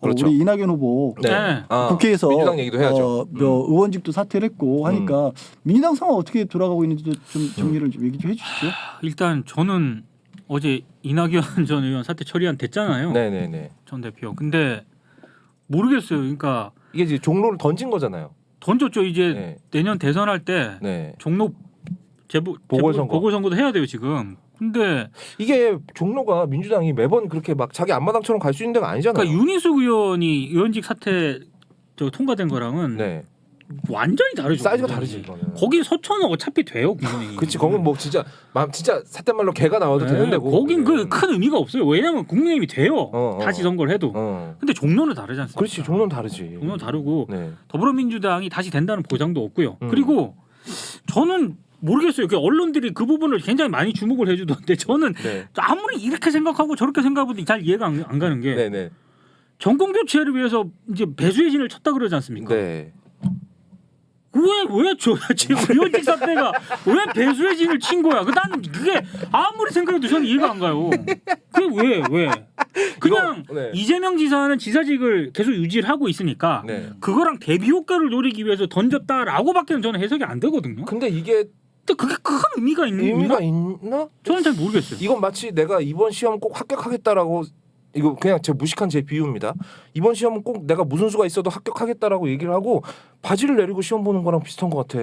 그렇죠. 우리 이낙연 후보 네. 국회에서 민주당 얘기도 해야죠. 의원직도 사퇴를 했고 하니까 민주당 상황 어떻게 돌아가고 있는지도 좀 정리를 좀 얘기 좀 해주시죠. 일단 저는 어제 이낙연 전 의원 사퇴 처리안 됐잖아요. 네네네. 전 대표. 근데 모르겠어요. 그러니까 이게 이제 종로를 던진 거잖아요. 던졌죠. 이제 네. 내년 대선할 때 네. 종로 보궐선거. 보궐선거도 해야 돼요 지금. 근데 이게 종로가 민주당이 매번 그렇게 막 자기 앞마당처럼 갈 수 있는 데가 아니잖아요. 그러니까 윤희숙 의원이 의원직 사퇴 통과된 거랑은 네. 완전히 다르죠. 사이즈가 다르지. 이거는. 거기 서초는 어차피 돼요. 국민이. 그렇지. 거긴 뭐 진짜 사태 말로 개가 나와도 되는 데고. 거긴 그 큰 의미가 없어요. 왜냐면 국민의힘이 돼요. 어. 다시 선거를 해도. 근데 종로는 다르지 않습니까? 그렇지. 종로는 다르지. 종로는 다르고 네. 더불어민주당이 다시 된다는 보장도 없고요. 그리고 저는 모르겠어요. 그 언론들이 그 부분을 굉장히 많이 주목을 해주던데 저는 네. 아무리 이렇게 생각하고 저렇게 생각해도 잘 이해가 안 가는 게 네네. 정권 교체를 위해서 이제 배수의 진을 쳤다 그러지 않습니까? 네. 왜 지금 의원직 사태가 왜 배수의 진을 친 거야? 나는 그게 아무리 생각해도 저는 이해가 안 가요. 그게 왜? 그냥 이거, 네. 이재명 지사는 지사직을 계속 유지를 하고 있으니까 네. 그거랑 대비 효과를 노리기 위해서 던졌다라고밖에는 저는 해석이 안 되거든요. 근데 이게 근데 그게 큰 의미가 의미가 있나? 있나? 저는 잘 모르겠어요. 이건 마치 내가 이번 시험 꼭 합격하겠다라고 이거 그냥 제 무식한 제 비유입니다. 이번 시험은 꼭 내가 무슨 수가 있어도 합격하겠다라고 얘기를 하고 바지를 내리고 시험 보는 거랑 비슷한 것 같아.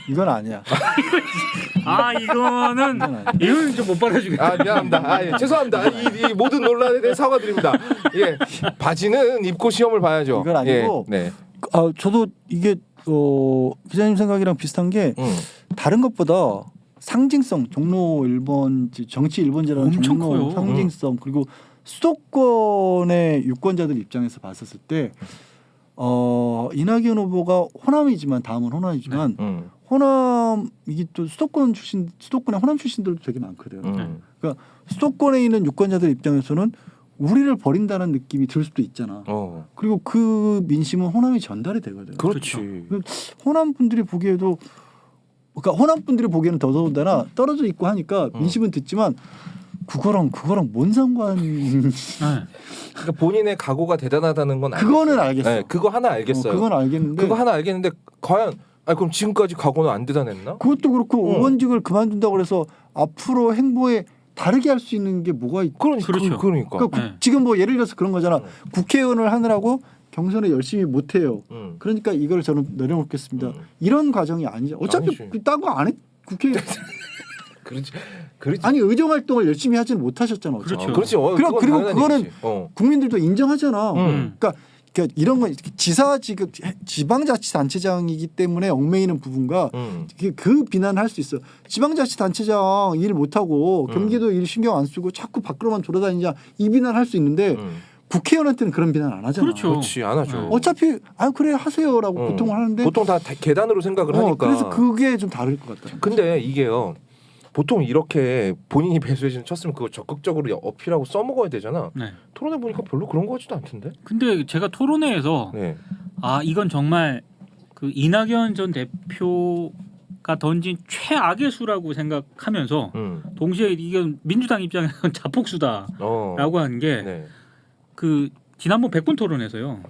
이건 아니야. 이거는 좀 못 받아주겠다. 아 미안합니다. 예, 죄송합니다. 이 모든 논란에 대해 사과드립니다. 예, 바지는 입고 시험을 봐야죠. 이건 아니고 예, 네. 저도 이게 기자님 생각이랑 비슷한 게 다른 것보다 상징성, 종로 1번 정치 1번지라는 엄청 종로 커요. 상징성 그리고 수도권의 유권자들 입장에서 봤었을 때 이낙연 후보가 호남이지만 다음은 호남이지만 호남 이게 또 수도권의 호남 출신들도 되게 많거든요. 그러니까 수도권에 있는 유권자들 입장에서는 우리를 버린다는 느낌이 들 수도 있잖아. 그리고 그 민심은 호남이 전달이 되거든. 그렇지. 호남 분들이 보기에도 그러니까 호남 분들이 보기에는 더더군다나 떨어져 있고 하니까 민심은 듣지만 그거랑 뭔 상관? 그러니까 본인의 각오가 대단하다는 건 그거는 알겠어. 네, 그거 하나 알겠어요. 그건 알겠는데. 그거 하나 알겠는데 과연 그럼 지금까지 각오는 안 대단했나? 그것도 그렇고 의원직을 그만둔다고 해서 앞으로 행보에 다르게 할 수 있는 게 뭐가 있? 그렇죠. 그러니까. 지금 뭐 예를 들어서 그런 거잖아. 국회의원을 하느라고 경선에 열심히 못 해요. 그러니까 이걸 저는 내려놓겠습니다. 이런 과정이 아니죠. 어차피 딴 거 안 해. 국회 그렇지. 아니 의정 활동을 열심히 하지는 못하셨잖아. 그렇죠. 그렇지. 그리고 그거는 국민들도 인정하잖아. 그러니까 이런 건 지사직 지방자치단체장이기 때문에 얽매이는 부분과 그 비난을 할 수 있어. 지방자치단체장 일 못하고 경기도 일 신경 안 쓰고 자꾸 밖으로만 돌아다니자 이 비난을 할 수 있는데 국회의원한테는 그런 비난 안 하잖아. 그렇지 안 하죠. 어차피 그래 하세요라고 보통 하는데 보통 다 계단으로 생각을 하니까. 그래서 그게 좀 다를 것 같다. 근데 이게요. 보통 이렇게 본인이 배수진 쳤으면 그거 적극적으로 어필하고 써먹어야 되잖아. 네. 토론해 보니까 별로 그런 거 같지도 않던데. 근데 제가 토론회에서 네. 이건 정말 그 이낙연 전 대표가 던진 최악의 수라고 생각하면서 동시에 이건 민주당 입장에서는 자폭수다라고 하는 게 그 지난번 백분 토론에서요.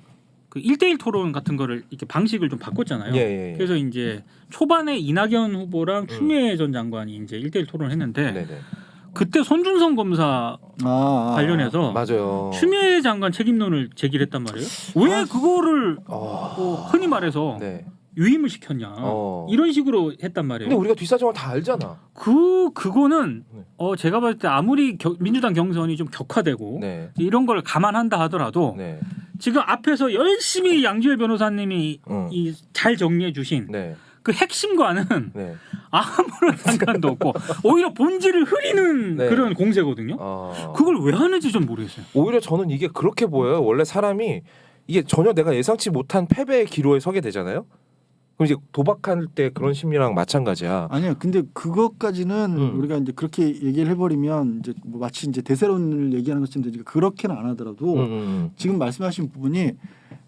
그 1대1 토론 같은 거를 이렇게 방식을 좀 바꿨잖아요. 예. 그래서 이제 초반에 이낙연 후보랑 추미애 전 장관이 이제 1대1 토론을 했는데 그때 손준성 검사 관련해서 맞아요. 추미애 장관 책임론을 제기를 했단 말이에요. 왜 그거를 흔히 말해서 유임을 시켰냐 이런 식으로 했단 말이에요. 근데 우리가 뒷사정을 다 알잖아. 그거는 제가 봤을 때 아무리 민주당 경선이 좀 격화되고 이런 걸 감안한다 하더라도 지금 앞에서 열심히 양지열 변호사님이 잘 정리해 주신 그 핵심과는 아무런 상관도 없고 오히려 본질을 흐리는 그런 공세거든요. 그걸 왜 하는지 좀 모르겠어요. 오히려 저는 이게 그렇게 보여요. 원래 사람이 이게 전혀 내가 예상치 못한 패배의 기로에 서게 되잖아요. 그럼 이제 도박할 때 그런 심리랑 마찬가지야. 아니야. 근데 그것까지는 우리가 이제 그렇게 얘기를 해버리면 이제 뭐 마치 이제 대세론을 얘기하는 것처럼 되니까 그렇게는 안 하더라도 지금 말씀하신 부분이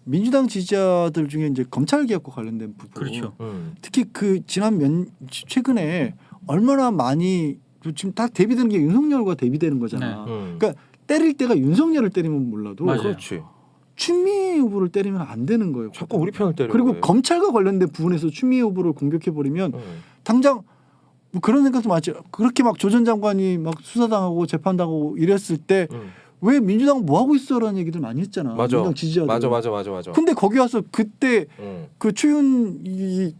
민주당 지지자들 중에 이제 검찰 개혁과 관련된 부분, 그렇죠. 특히 그 최근에 얼마나 많이 지금 다 대비되는 게 윤석열과 대비되는 거잖아. 그러니까 때릴 때가 윤석열을 때리면 몰라도 맞아요. 그렇지. 추미애 후보를 때리면 안 되는 거예요. 자꾸 우리 편을 때려. 그리고 검찰과 관련된 부분에서 추미애 후보를 공격해 버리면 당장 뭐 그런 생각도 많죠. 그렇게 막 조 전 장관이 막 수사당하고 재판당하고 이랬을 때 왜 민주당 뭐 하고 있어라는 얘기들 많이 했잖아. 맞아. 민주당 지지자들. 맞아. 근데 거기 와서 그때 그 추미애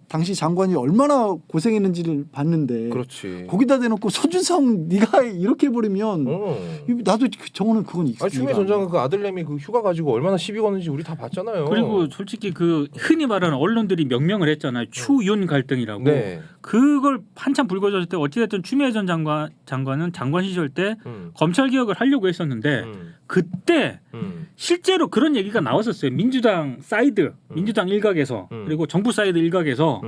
당시 장관이 얼마나 고생했는지를 봤는데. 그렇지. 거기다 대놓고 서준성 네가 이렇게 해버리면 나도 정호는 그건 추미애 전 장관 그 아들내미 그 휴가 가지고 얼마나 시비 거는지 우리 다 봤잖아요. 그리고 솔직히 그 흔히 말하는 언론들이 명명을 했잖아요. 추윤 갈등이라고. 네. 그걸 한참 불거졌을 때 어찌됐든 추미애 전 장관은 장관 시절 때 검찰 개혁을 하려고 했었는데 그때 실제로 그런 얘기가 나왔었어요. 민주당 사이드, 민주당 일각에서 그리고 정부 사이드 일각에서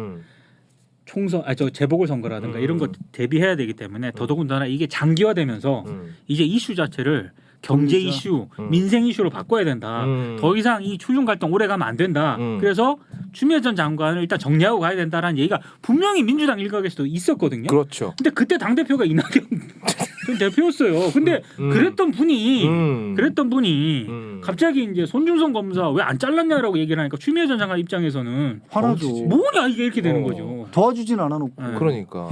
총선, 저 재보궐 선거라든가 이런 거 대비해야 되기 때문에 더더군다나 이게 장기화되면서 이제 이슈 자체를 경제 이슈, 민생 이슈로 바꿔야 된다. 더 이상 이 추윤 갈등 오래 가면 안 된다. 그래서 추미애 전 장관을 일단 정리하고 가야 된다라는 얘기가 분명히 민주당 일각에서도 있었거든요. 그렇죠. 근데 그때 당 대표가 이낙연 전 대표였어요. 근데 그랬던 분이 갑자기 이제 손준성 검사 왜 안 잘랐냐라고 얘기를 하니까 추미애 전 장관 입장에서는 화나죠. 뭐냐 이게 이렇게 되는 거죠. 도와주진 않아놓고. 네. 그러니까